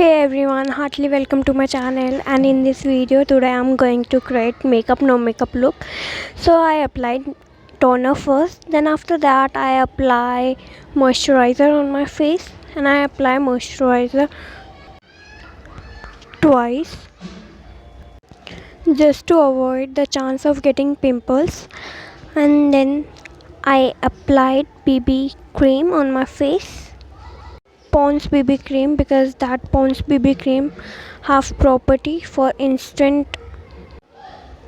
Hey everyone, heartily welcome to my channel. And in this video today I'm going to create makeup no makeup look. So I applied toner first, then after that I apply moisturizer on my face, and I apply moisturizer twice just to avoid the chance of getting pimples. And then I applied BB cream on my face, Pond's BB cream, because that Pond's BB cream have property for instant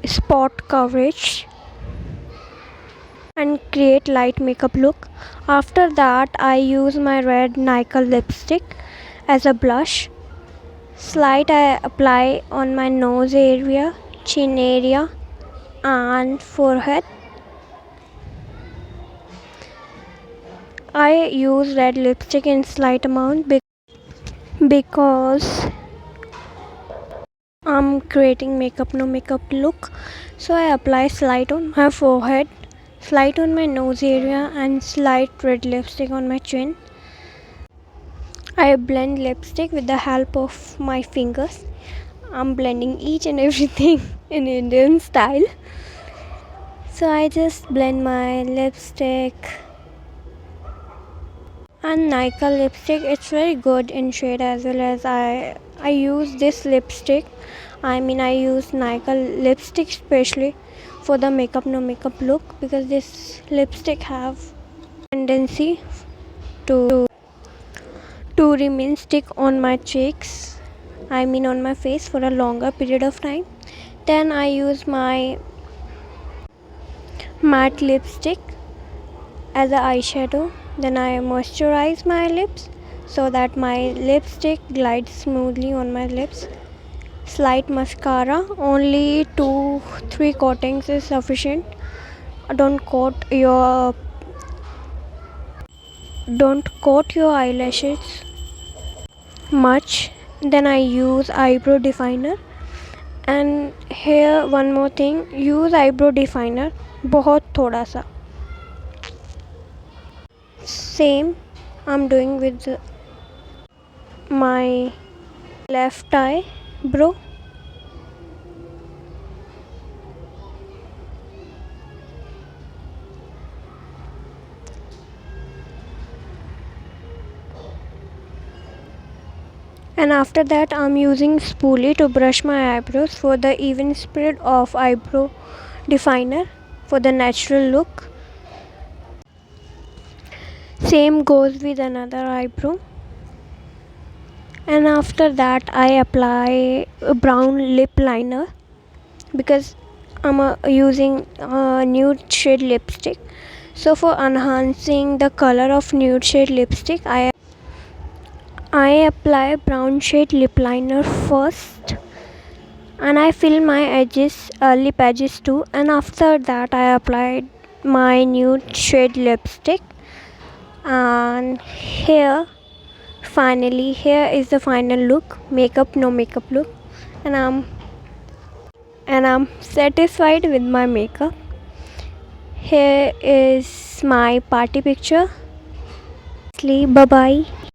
spot coverage and create light makeup look. After that I use my red Nickel lipstick as a blush. Slight I apply on my nose area, chin area and forehead. I use red lipstick in slight amount because I'm creating makeup no makeup look. So I apply slight on my forehead, slight on my nose area and slight red lipstick on my chin. I blend lipstick with the help of my fingers. I'm blending each and everything in Indian style. So I just blend my lipstick. And Nickel lipstick, it's very good in shade, as well as I use this lipstick. I use Nickel lipstick especially for the makeup no makeup look, because this lipstick have tendency to remain stick on my cheeks, on my face for a longer period of time. Then I use my matte lipstick as an eyeshadow. Then I moisturize my lips so that my lipstick glides smoothly on my lips. Slight mascara, only 2-3 coatings is sufficient. Don't coat your eyelashes much. Then I use eyebrow definer. And here one more thing, use eyebrow definer बहुत थोड़ा सा. Same I'm doing with my left eyebrow. And after that I'm using spoolie to brush my eyebrows for the even spread of eyebrow definer for the natural look. Same goes with another eyebrow. And after that I apply a brown lip liner, because I'm using a nude shade lipstick. So for enhancing the color of nude shade lipstick, I apply brown shade lip liner first, and I fill my edges, lip edges too. And after that I applied my nude shade lipstick. And here is the final look, makeup no makeup look. And I'm satisfied with my makeup. Here is my party picture. Bye bye.